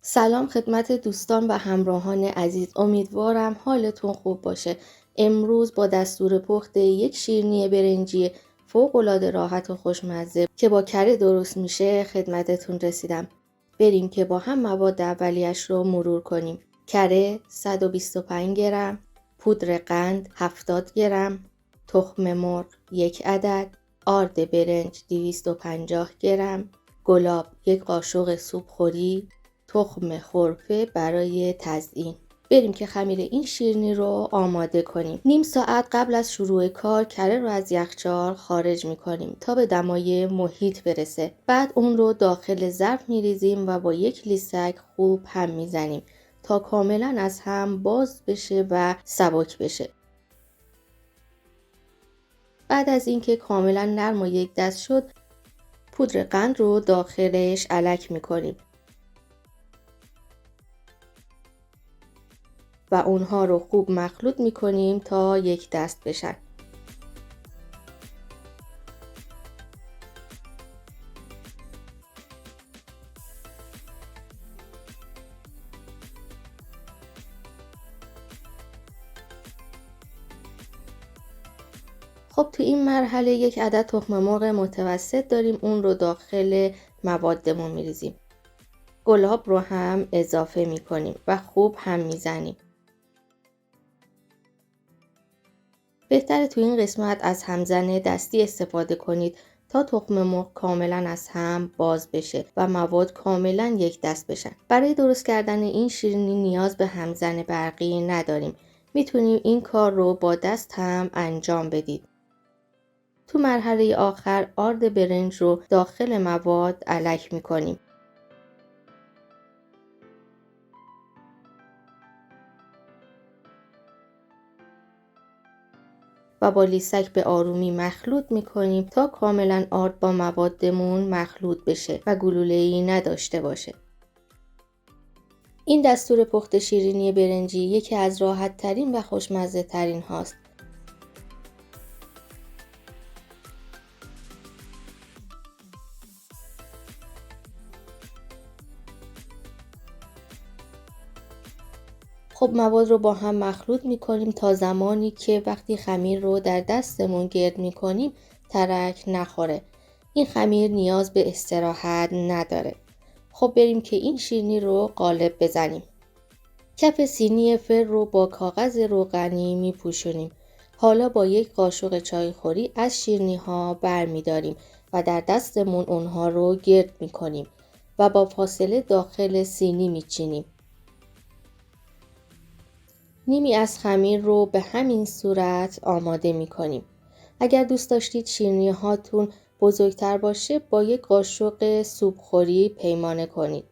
سلام خدمت دوستان و همراهان عزیز، امیدوارم حالتون خوب باشه. امروز با دستور پخت یک شیرینی برنجی فوق‌العاده راحت و خوشمزه که با کره درست میشه خدمتتون رسیدم. بریم که با هم مواد اولیش رو مرور کنیم. کره 125 گرم، پودر قند 70 گرم، تخم مرغ 1 عدد، آرد برنج 250 گرم، گلاب 1 قاشق سوپخوری، تخم خرفه برای تزیین. بریم که خمیر این شیرینی رو آماده کنیم. نیم ساعت قبل از شروع کار کره رو از یخچال خارج میکنیم تا به دمای محیط برسه. بعد اون رو داخل ظرف میریزیم و با یک لیسک خوب هم میزنیم تا کاملا از هم باز بشه و سبک بشه. بعد از اینکه کاملا نرم و یک دست شد، پودر قند رو داخلش الک میکنیم و اونها رو خوب مخلوط میکنیم تا یک دست بشن. خب تو این مرحله 1 عدد تخم مرغ متوسط داریم، اون رو داخل موادمون میریزیم. گلاب رو هم اضافه میکنیم و خوب هم میزنیم. بهتره تو این قسمت از همزن دستی استفاده کنید تا تخم مرغ کاملا از هم باز بشه و مواد کاملا یک دست بشن. برای درست کردن این شیرینی نیاز به همزن برقی نداریم. میتونیم این کار رو با دست هم انجام بدید. تو مرحله آخر آرد برنج رو داخل مواد الک میکنیم. و با لیسک به آرومی مخلوط میکنیم تا کاملا آرد با موادمون مخلوط بشه و گلوله‌ای نداشته باشه. این دستور پخت شیرینی برنجی یکی از راحت ترین و خوشمزه ترین هاست. خب مواد رو با هم مخلوط میکنیم تا زمانی که وقتی خمیر رو در دستمون گرد میکنیم ترک نخوره. این خمیر نیاز به استراحت نداره. خب بریم که این شیرینی رو قالب بزنیم. کف سینی فر رو با کاغذ روغنی میپوشونیم. حالا با یک قاشق چایخوری از شیرینی ها برمیداریم و در دستمون اونها رو گرد میکنیم و با فاصله داخل سینی میچینیم. نیمی از خمیر رو به همین صورت آماده میکنیم. اگر دوست داشتید شیرینی هاتون بزرگتر باشه با یک قاشق سوپخوری پیمانه کنید.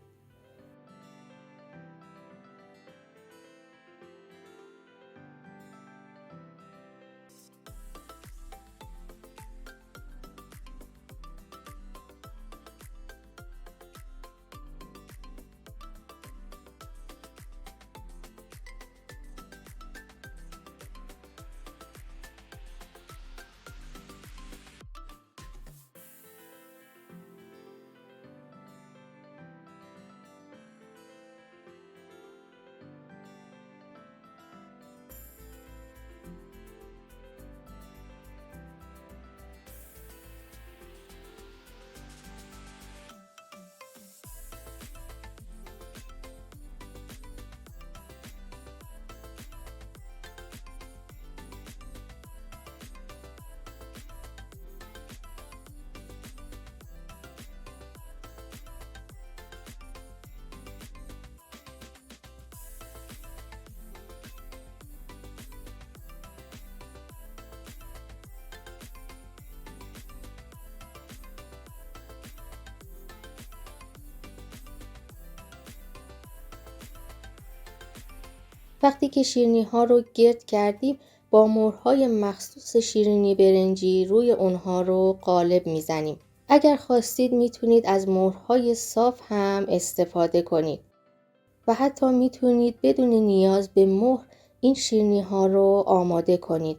وقتی که شیرینی ها رو گرد کردیم با مهرهای مخصوص شیرینی برنجی روی اونها رو قالب میزنیم. اگر خواستید میتونید از مهرهای صاف هم استفاده کنید و حتی میتونید بدون نیاز به مهر این شیرینی ها رو آماده کنید.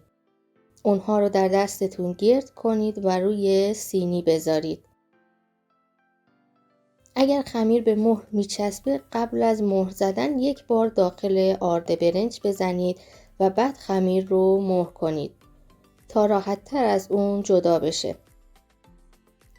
اونها رو در دستتون گرد کنید و روی سینی بذارید. اگر خمیر به مهر میچسبه قبل از مهر زدن یک بار داخل آرد برنج بزنید و بعد خمیر رو مهر کنید تا راحت تر از اون جدا بشه.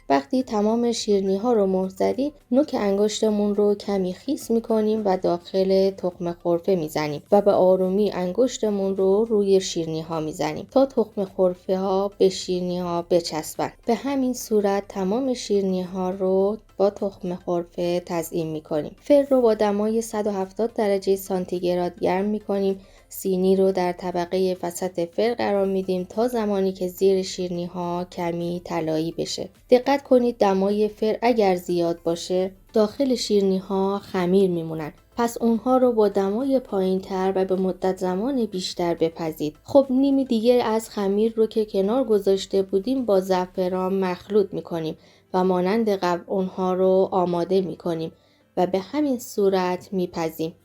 وقتی تمام شیرینی ها رو مهر زدیم، نوک انگشتمون رو کمی خیس میکنیم و داخل تخم خرفه میزنیم و به آرومی انگشتمون رو روی شیرینی ها میزنیم تا تخم خرفه ها به شیرینی ها بچسبن. به همین صورت تمام شیرینی ها رو با تخم خرفه تزیین میکنیم. فر رو با دمای 170 درجه سانتیگراد گرم میکنیم. سینی رو در طبقه وسط فر قرار میدیم تا زمانی که زیر شیرینی ها کمی طلایی بشه. دقت کنید دمای فر اگر زیاد باشه داخل شیرینی ها خمیر میمونن. پس اونها رو با دمای پایین تر و به مدت زمان بیشتر بپزید. خب نیمی دیگه از خمیر رو که کنار گذاشته بودیم با زعفران مخلوط میکنیم و مانند قبل اونها رو آماده میکنیم و به همین صورت میپزیم.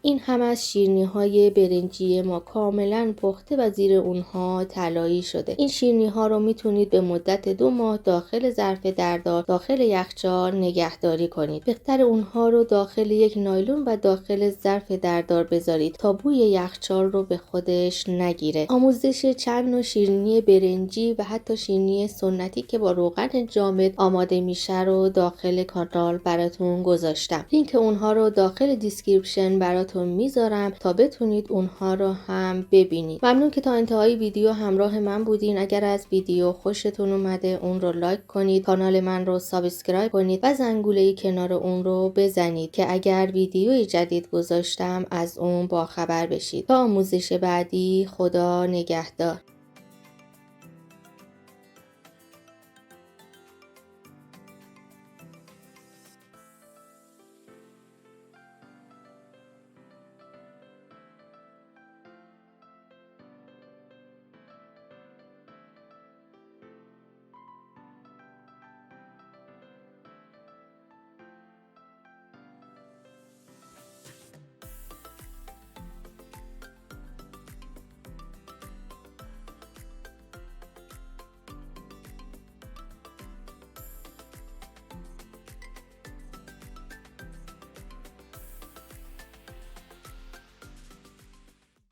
این هم از شیرینی های برنجی ما کاملا پخته و زیر اونها طلایی شده. این شیرینی ها رو میتونید به مدت 2 ماه داخل ظرف دردار داخل یخچال نگهداری کنید. بهتر اونها رو داخل یک نایلون و داخل ظرف دردار بذارید تا بوی یخچال رو به خودش نگیره. آموزش چند نوع شیرینی برنجی و حتی شیرینی سنتی که با روغن جامد آماده میشه رو داخل کانال براتون گذاشتم. لینک اونها رو داخل دیسکریپشن براتون میذارم تا بتونید اونها رو هم ببینید. ممنون که تا انتهای ویدیو همراه من بودین. اگر از ویدیو خوشتون اومده اون رو لایک کنید، کانال من رو سابسکرایب کنید و زنگوله کنار اون رو بزنید که اگر ویدیوی جدید گذاشتم از اون باخبر بشید. تا آموزش بعدی، خدا نگهدار.